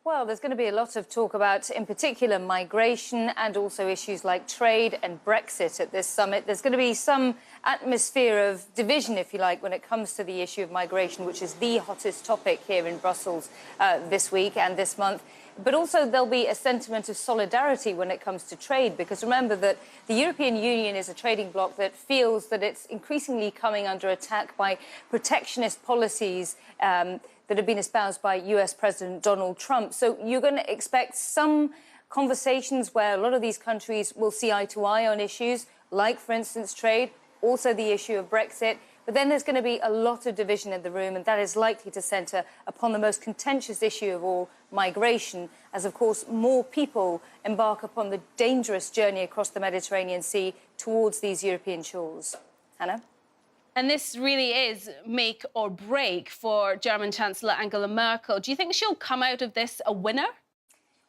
Well, there's going to be a lot of talk about, in particular, migration and also issues like trade and Brexit at this summit. There's going to be some atmosphere of division, if you like, when it comes to the issue of migration, which is the hottest topic here in Brussels this week and this month. But also there'll be a sentiment of solidarity when it comes to trade, because remember that the European Union is a trading bloc that feels that it's increasingly coming under attack by protectionist policies that have been espoused by US President Donald Trump. So you're going to expect some conversations where a lot of these countries will see eye to eye on issues like, for instance, trade, also the issue of Brexit. But then there's going to be a lot of division in the room, and that is likely to centre upon the most contentious issue of all, migration, as, of course, more people embark upon the dangerous journey across the Mediterranean Sea towards these European shores. Hannah? And this really is make or break for German Chancellor Angela Merkel. Do you think she'll come out of this a winner?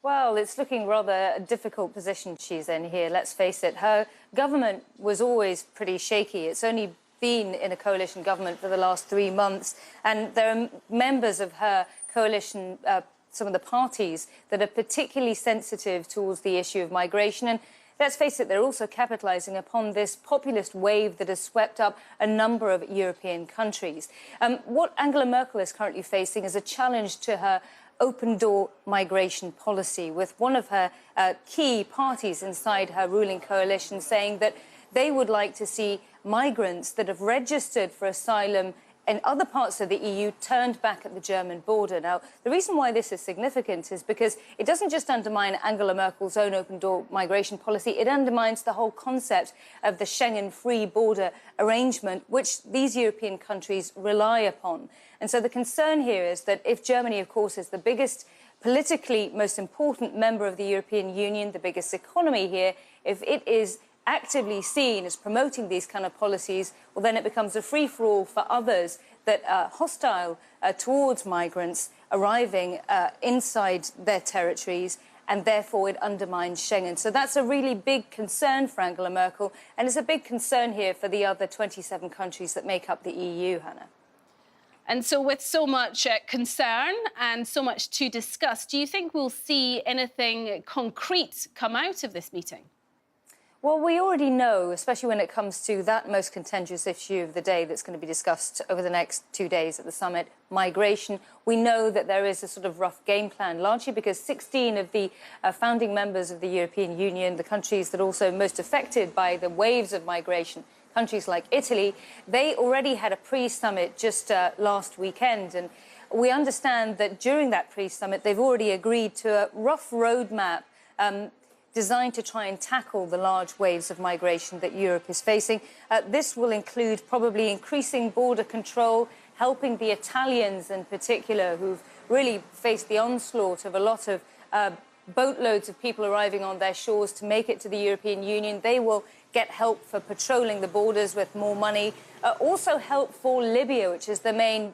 Well, it's looking rather a difficult position she's in here, let's face it. Her government was always pretty shaky. It's only been in a coalition government for the last 3 months, and there are members of her coalition, some of the parties, that are particularly sensitive towards the issue of migration. And let's face it, they're also capitalising upon this populist wave that has swept up a number of European countries. What Angela Merkel is currently facing is a challenge to her open-door migration policy, with one of her key parties inside her ruling coalition saying that they would like to see migrants that have registered for asylum in other parts of the EU turned back at the German border. Now, the reason why this is significant is because it doesn't just undermine Angela Merkel's own open-door migration policy, it undermines the whole concept of the Schengen-free border arrangement, which these European countries rely upon. And so the concern here is that if Germany, of course, is the biggest, politically most important member of the European Union, the biggest economy here, if it is actively seen as promoting these kind of policies, well, then it becomes a free-for-all for others that are hostile towards migrants arriving inside their territories, and therefore it undermines Schengen. So that's a really big concern for Angela Merkel, and it's a big concern here for the other 27 countries that make up the EU, Hannah. And so with so much concern and so much to discuss, do you think we'll see anything concrete come out of this meeting? Well, we already know, especially when it comes to that most contentious issue of the day that's going to be discussed over the next 2 days at the summit, migration. We know that there is a sort of rough game plan, largely because 16 of the founding members of the European Union, the countries that are also most affected by the waves of migration, countries like Italy, they already had a pre-summit just last weekend. And we understand that during that pre-summit, they've already agreed to a rough roadmap designed to try and tackle the large waves of migration that Europe is facing. This will include probably increasing border control, helping the Italians in particular, who've really faced the onslaught of a lot of boatloads of people arriving on their shores to make it to the European Union. They will get help for patrolling the borders with more money. Also help for Libya, which is the main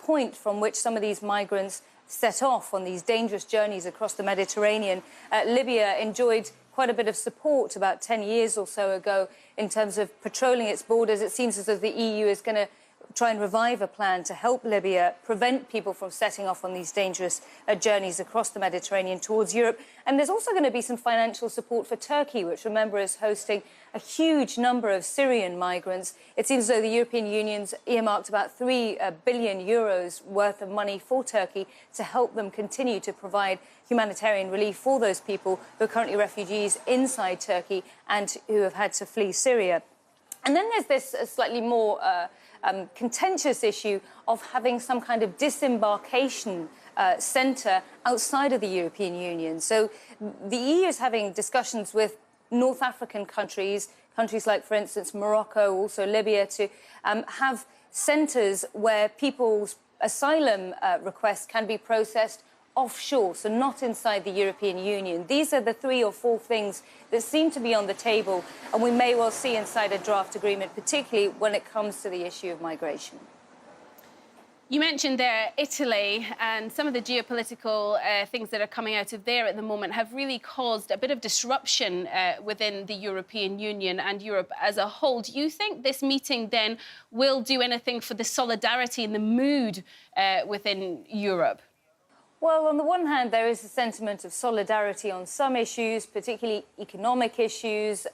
point from which some of these migrants set off on these dangerous journeys across the Mediterranean. Libya enjoyed quite a bit of support about 10 years or so ago in terms of patrolling its borders. It seems as though the EU is going to try and revive a plan to help Libya prevent people from setting off on these dangerous journeys across the Mediterranean towards Europe. And there's also going to be some financial support for Turkey, which, remember, is hosting a huge number of Syrian migrants. It seems as though the European Union's earmarked about €3 billion worth of money for Turkey to help them continue to provide humanitarian relief for those people who are currently refugees inside Turkey and who have had to flee Syria. And then there's this slightly more contentious issue of having some kind of disembarkation centre outside of the European Union. So the EU is having discussions with North African countries, countries like, for instance, Morocco, also Libya, to have centres where people's asylum requests can be processed offshore, so not inside the European Union. These are the 3 or 4 things that seem to be on the table, and we may well see inside a draft agreement, particularly when it comes to the issue of migration. You mentioned there Italy, and some of the geopolitical things that are coming out of there at the moment have really caused a bit of disruption within the European Union and Europe as a whole. Do you think this meeting then will do anything for the solidarity and the mood within Europe? Well, on the one hand, there is a sentiment of solidarity on some issues, particularly economic issues,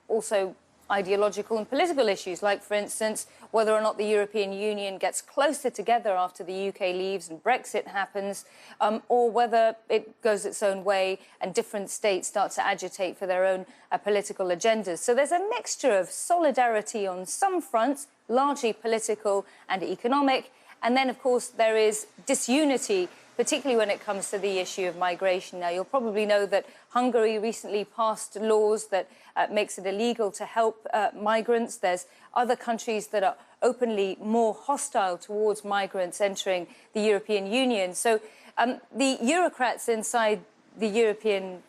also ideological and political issues, like, for instance, whether or not the European Union gets closer together after the UK leaves and Brexit happens, or whether it goes its own way and different states start to agitate for their own political agendas. So there's a mixture of solidarity on some fronts, largely political and economic, and then, of course, there is disunity, particularly when it comes to the issue of migration. Now, you'll probably know that Hungary recently passed laws that makes it illegal to help migrants. There's other countries that are openly more hostile towards migrants entering the European Union. So the Eurocrats inside the European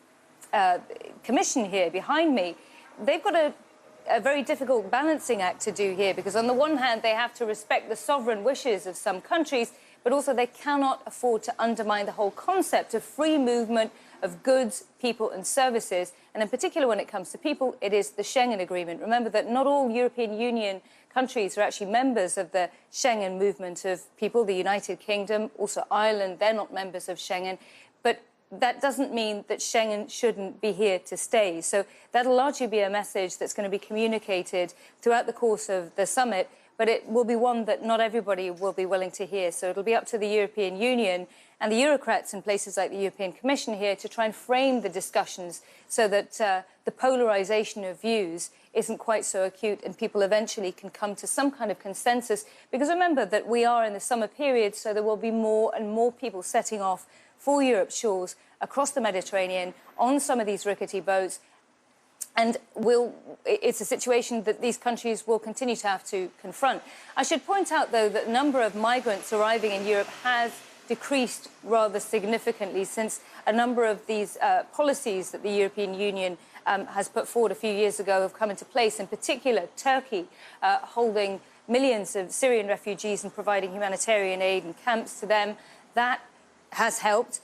Commission here behind me, they've got a very difficult balancing act to do here, because on the one hand, they have to respect the sovereign wishes of some countries, but also they cannot afford to undermine the whole concept of free movement of goods, people and services. And in particular, when it comes to people, it is the Schengen Agreement. Remember that not all European Union countries are actually members of the Schengen movement of people. The United Kingdom, also Ireland, they're not members of Schengen. But that doesn't mean that Schengen shouldn't be here to stay. So that'll largely be a message that's going to be communicated throughout the course of the summit, but it will be one that not everybody will be willing to hear. So it'll be up to the European Union and the Eurocrats in places like the European Commission here to try and frame the discussions so that the polarisation of views isn't quite so acute and people eventually can come to some kind of consensus. Because remember that we are in the summer period, so there will be more and more people setting off for Europe's shores across the Mediterranean on some of these rickety boats. And it's a situation that these countries will continue to have to confront. I should point out, though, that the number of migrants arriving in Europe has decreased rather significantly since a number of these policies that the European Union has put forward a few years ago have come into place, in particular Turkey holding millions of Syrian refugees and providing humanitarian aid and camps to them. That has helped.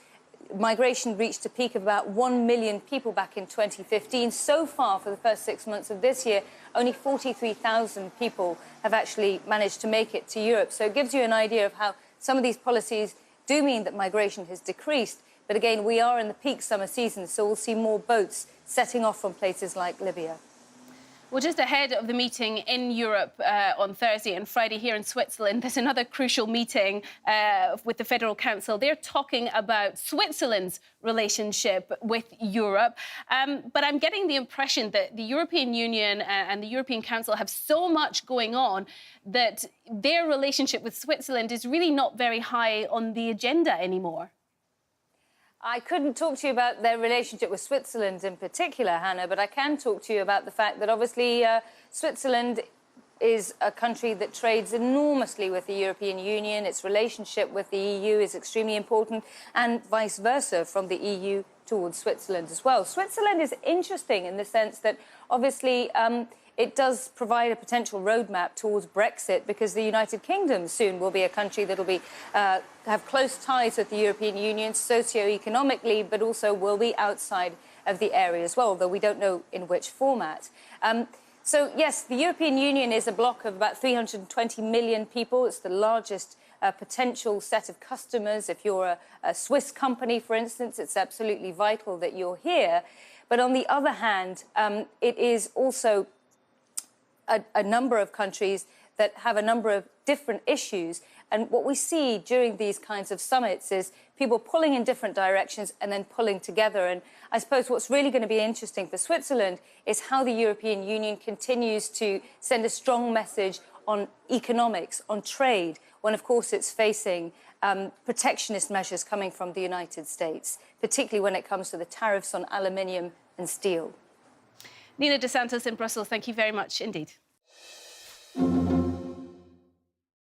Migration reached a peak of about 1 million people back in 2015. So far, for the first 6 months of this year, only 43,000 people have actually managed to make it to Europe. So it gives you an idea of how some of these policies do mean that migration has decreased. But again, we are in the peak summer season, so we'll see more boats setting off from places like Libya. Well, just ahead of the meeting in Europe on Thursday and Friday here in Switzerland, there's another crucial meeting with the Federal Council. They're talking about Switzerland's relationship with Europe. But I'm getting the impression that the European Union and the European Council have so much going on that their relationship with Switzerland is really not very high on the agenda anymore. I couldn't talk to you about their relationship with Switzerland in particular, Hannah, but I can talk to you about the fact that obviously Switzerland is a country that trades enormously with the European Union. Its relationship with the EU is extremely important, and vice versa from the EU towards Switzerland as well. Switzerland is interesting in the sense that obviously it does provide a potential roadmap towards Brexit, because the United Kingdom soon will be a country that will be have close ties with the European Union socio-economically, but also will be outside of the area as well, although we don't know in which format. So, yes, the European Union is a bloc of about 320 million people. It's the largest potential set of customers. If you're a Swiss company, for instance, it's absolutely vital that you're here. But on the other hand, it is also a number of countries that have a number of different issues. And what we see during these kinds of summits is people pulling in different directions and then pulling together. And I suppose what's really going to be interesting for Switzerland is how the European Union continues to send a strong message on economics, on trade, when, of course, it's facing protectionist measures coming from the United States, particularly when it comes to the tariffs on aluminium and steel. Nina de Santos in Brussels, thank you very much indeed.